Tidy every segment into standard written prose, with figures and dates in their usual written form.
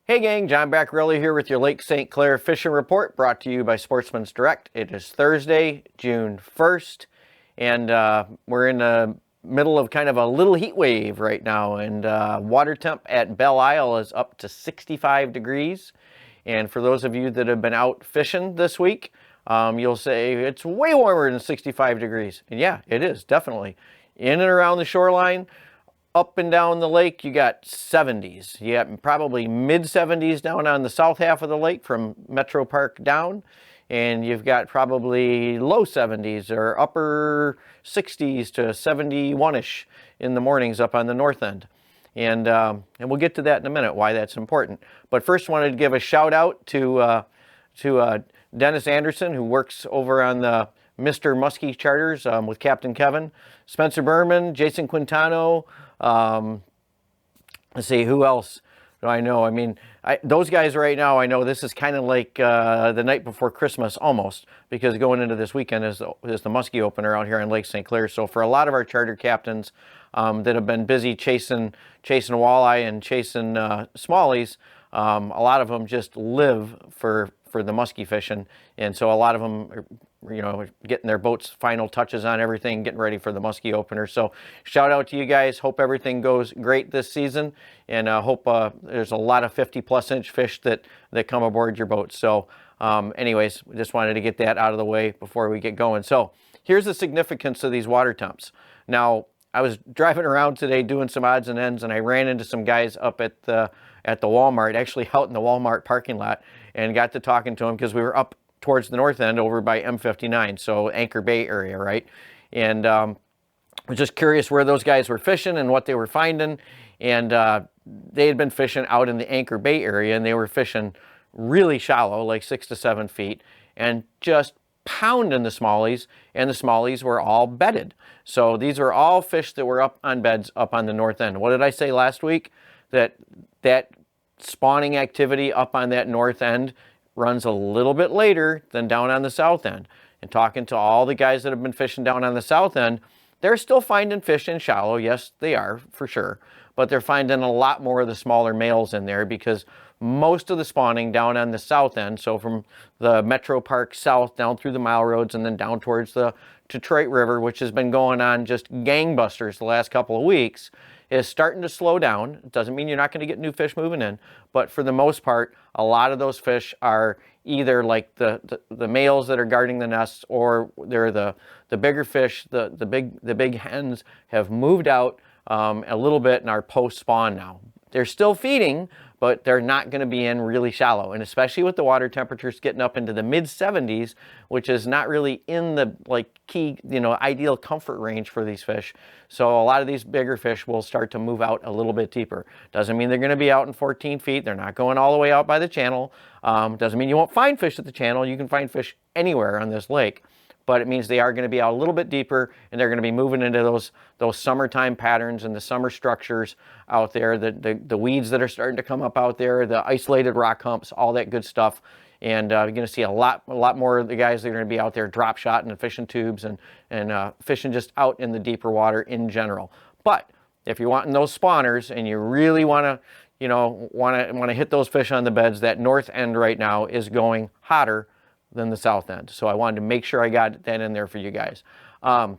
Hey gang, John Baccarelli here with your Lake St. Clair Fishing Report, brought to you by Sportsmen's Direct. It is Thursday, June 1st, and we're in the middle of kind of a little heat wave right now, and water temp at Belle Isle is up to 65 degrees. And for those of you that have been out fishing this week, you'll say it's way warmer than 65 degrees. And yeah, it is, definitely. In and around the shoreline, up and down the lake, you got 70s. You got probably mid 70s down on the south half of the lake from Metro Park down. And you've got probably low 70s or upper 60s to 71-ish in the mornings up on the north end. And we'll get to that in a minute, why that's important. But first, wanted to give a shout out to Dennis Anderson, who works over on the Mr. Muskie charters with Captain Kevin, Spencer Berman, Jason Quintano. Let's see, who else do I know? I mean, those guys right now, I know this is kind of like the night before Christmas almost, because going into this weekend is the muskie opener out here on Lake St. Clair. So for a lot of our charter captains that have been busy chasing walleye and chasing smallies, a lot of them just live for the muskie fishing, and so a lot of them are, you know, getting their boats final touches on everything, getting ready for the muskie opener. So shout out to you guys. Hope everything goes great this season, and hope there's a lot of 50+ inch fish that come aboard your boat. So anyways, we just wanted to get that out of the way before we get going. So here's the significance of these water temps. Now, I was driving around today doing some odds and ends, and I ran into some guys up at the Walmart, actually out in the Walmart parking lot, and got to talking to them because we were up towards the north end over by M59, so Anchor Bay area, right? And was just curious where those guys were fishing and what they were finding. And they had been fishing out in the Anchor Bay area, and they were fishing really shallow, like 6 to 7 feet, and just pounding the smallies, and the smallies were all bedded. So these were all fish that were up on beds up on the north end. What did I say last week? That spawning activity up on that north end runs a little bit later than down on the south end. And talking to all the guys that have been fishing down on the south end, they're still finding fish in shallow. Yes, they are, for sure. But they're finding a lot more of the smaller males in there, because most of the spawning down on the south end, so from the Metro Park south down through the mile roads and then down towards the Detroit River, which has been going on just gangbusters the last couple of weeks, is starting to slow down. It doesn't mean you're not going to get new fish moving in, but for the most part, a lot of those fish are either like the males that are guarding the nests, or they're the bigger fish. The big hens have moved out a little bit and are post spawn now. They're still feeding, but they're not going to be in really shallow, and especially with the water temperatures getting up into the mid 70s, which is not really in the key, ideal comfort range for these fish. So a lot of these bigger fish will start to move out a little bit deeper. Doesn't mean they're going to be out in 14 feet. They're not going all the way out by the channel. Doesn't mean you won't find fish at the channel. You can find fish anywhere on this lake, but it means they are going to be out a little bit deeper, and they're going to be moving into those summertime patterns and the summer structures out there, the weeds that are starting to come up out there, the isolated rock humps, all that good stuff. And you're going to see a lot more of the guys that are going to be out there drop shotting and fishing tubes and fishing just out in the deeper water in general. But if you're wanting those spawners and you really want to hit those fish on the beds, that north end right now is going hotter than the south end. So I wanted to make sure I got that in there for you guys. The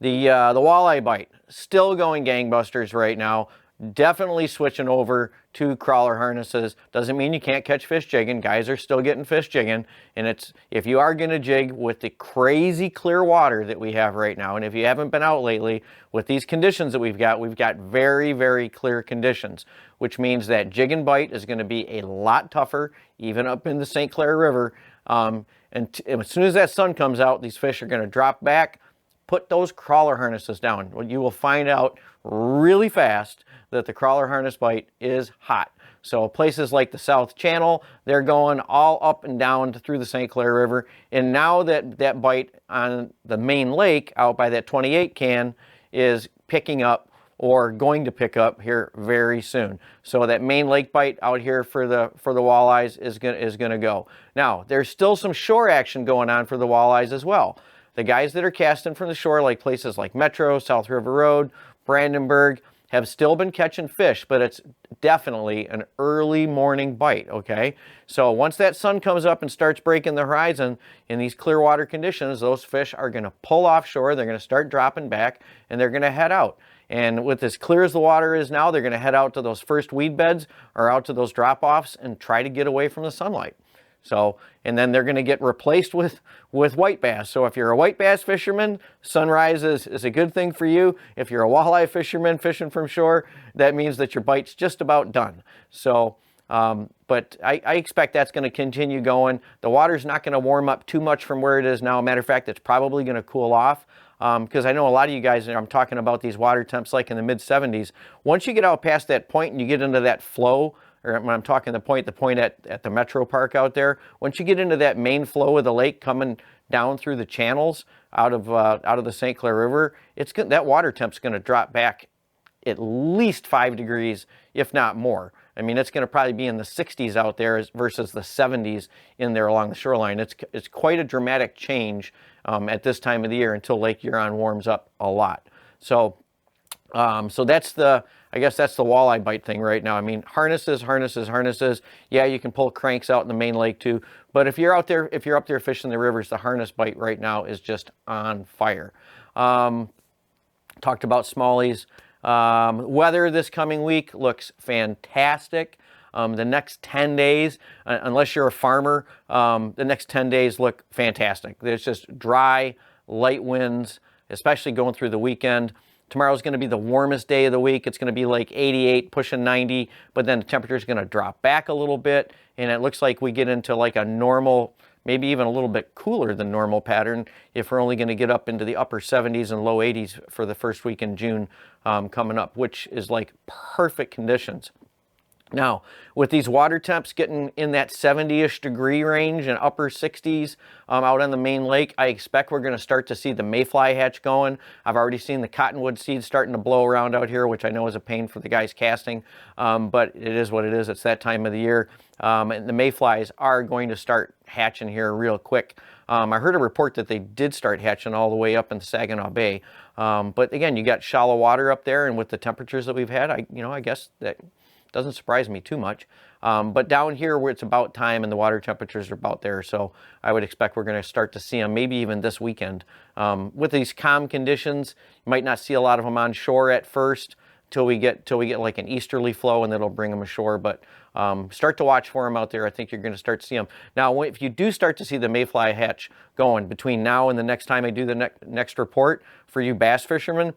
walleye bite, still going gangbusters right now. Definitely switching over to crawler harnesses. Doesn't mean you can't catch fish jigging. Guys are still getting fish jigging. And if you are going to jig with the crazy clear water that we have right now, and if you haven't been out lately, with these conditions that we've got very, very clear conditions, which means that jig and bite is going to be a lot tougher, even up in the St. Clair River. And as soon as that sun comes out, these fish are going to drop back. Put those crawler harnesses down. Well, you will find out really fast that the crawler harness bite is hot. So places like the South Channel, they're going all up and down through the St. Clair River. And now that bite on the main lake out by that 28 can is picking up, or going to pick up here very soon. So that main lake bite out here for the walleyes is gonna go. Now, there's still some shore action going on for the walleyes as well. The guys that are casting from the shore, like places like Metro, South River Road, Brandenburg, have still been catching fish, but it's definitely an early morning bite, okay? So once that sun comes up and starts breaking the horizon in these clear water conditions, those fish are going to pull offshore, they're going to start dropping back, and they're going to head out. And with as clear as the water is now, they're going to head out to those first weed beds or out to those drop-offs and try to get away from the sunlight. So, and then they're going to get replaced with white bass. So if you're a white bass fisherman, sunrise is a good thing for you. If you're a walleye fisherman fishing from shore, that means that your bite's just about done. So, but I expect that's going to continue going. The water's not going to warm up too much from where it is now. Matter of fact, it's probably going to cool off. Because I know a lot of you guys, I'm talking about these water temps like in the mid 70s. Once you get out past that point and you get into that flow, or when I'm talking the point at the Metro Park out there, once you get into that main flow of the lake coming down through the channels out of the St. Clair River, that water temp's going to drop back at least 5 degrees, if not more. I mean, it's going to probably be in the 60s out there versus the 70s in there along the shoreline. It's quite a dramatic change at this time of the year until Lake Huron warms up a lot. So, so I guess that's the walleye bite thing right now. I mean, harnesses. Yeah, you can pull cranks out in the main lake too. But if you're up there fishing the rivers, the harness bite right now is just on fire. Talked about smallies. Weather this coming week looks fantastic. The next 10 days, unless you're a farmer, the next 10 days look fantastic. There's just dry, light winds, especially going through the weekend. Tomorrow's going to be the warmest day of the week. It's going to be like 88, pushing 90, but then the temperature is going to drop back a little bit, and it looks like we get into like a normal, maybe even a little bit cooler than normal pattern if we're only going to get up into the upper 70s and low 80s for the first week in June coming up, which is like perfect conditions. Now, with these water temps getting in that 70-ish degree range and upper 60s out on the main lake, I expect we're going to start to see the Mayfly Hatch going. I've already seen the cottonwood seeds starting to blow around out here, which I know is a pain for the guys casting, but it is what it is. It's that time of the year, and the Mayflies are going to start hatching here real quick. I heard a report that they did start hatching all the way up in Saginaw Bay, but again, you got shallow water up there, and with the temperatures that we've had, I guess that doesn't surprise me too much. But down here where it's about time and the water temperatures are about there, so I would expect we're going to start to see them maybe even this weekend. With these calm conditions, you might not see a lot of them on shore at first till we get like an easterly flow, and that'll bring them ashore. But start to watch for them out there. I think you're going to start to see them. Now, if you do start to see the Mayfly Hatch going between now and the next time I do the next report for you bass fishermen,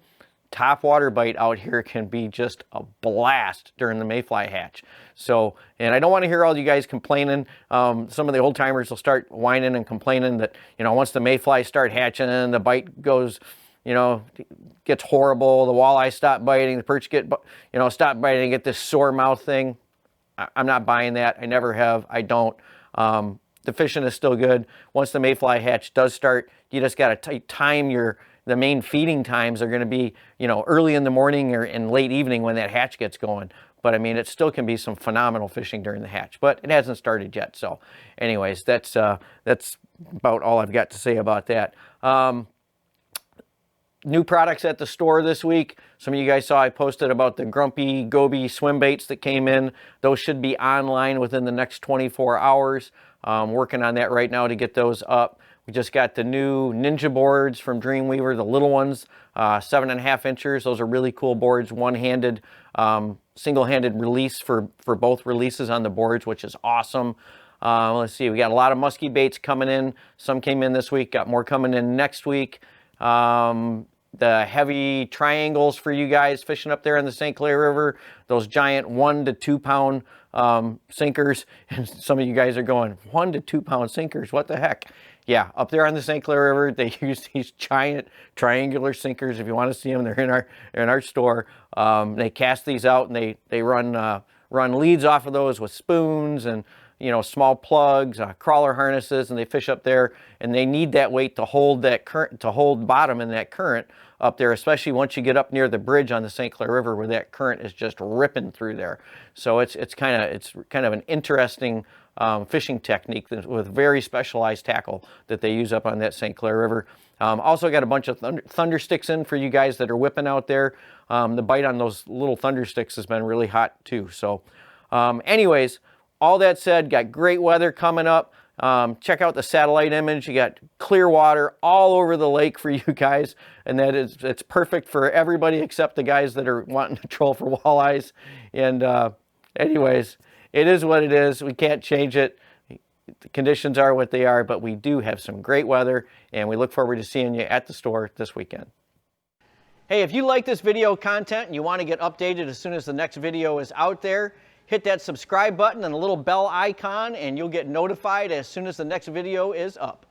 top water bite out here can be just a blast during the Mayfly Hatch. So, and I don't want to hear all you guys complaining. Some of the old timers will start whining and complaining that, once the Mayflies start hatching and the bite goes, gets horrible, the walleye stop biting, the perch stop biting and get this sore mouth thing. I'm not buying that. I never have. I don't. The fishing is still good. Once the Mayfly Hatch does start, you just got to time the main feeding times are going to be, early in the morning or in late evening when that hatch gets going. But I mean, it still can be some phenomenal fishing during the hatch, but it hasn't started yet. So anyways, that's about all I've got to say about that. New products at the store this week. Some of you guys saw I posted about the Grumpy Goby swim baits that came in. Those should be online within the next 24 hours. Working on that right now to get those up. We just got the new Ninja boards from Dreamweaver, the little ones, 7.5 inches. Those are really cool boards, one-handed, single-handed release for both releases on the boards, which is awesome. Let's see, we got a lot of musky baits coming in. Some came in this week, got more coming in next week. The heavy triangles for you guys fishing up there in the St. Clair River, those giant 1 to 2 pound sinkers. And some of you guys are going, 1 to 2 pound sinkers, what the heck? Yeah, up there on the St. Clair River, they use these giant triangular sinkers. If you want to see them, they're in our store. They cast these out and they run leads off of those with spoons and small plugs, crawler harnesses, and they fish up there, and they need that weight to hold that current, to hold bottom in that current up there, especially once you get up near the bridge on the St. Clair River where that current is just ripping through there. So it's kind of an interesting fishing technique with very specialized tackle that they use up on that St. Clair River. Also got a bunch of thunder sticks in for you guys that are whipping out there. The bite on those little thunder sticks has been really hot too. So anyways, all that said, got great weather coming up. Check out the satellite image. You got clear water all over the lake for you guys, and it's perfect for everybody except the guys that are wanting to troll for walleyes. And anyways, it is what it is. We can't change it. The conditions are what they are, but we do have some great weather, and we look forward to seeing you at the store this weekend. Hey, if you like this video content and you want to get updated as soon as the next video is out there, hit that subscribe button and the little bell icon, and you'll get notified as soon as the next video is up.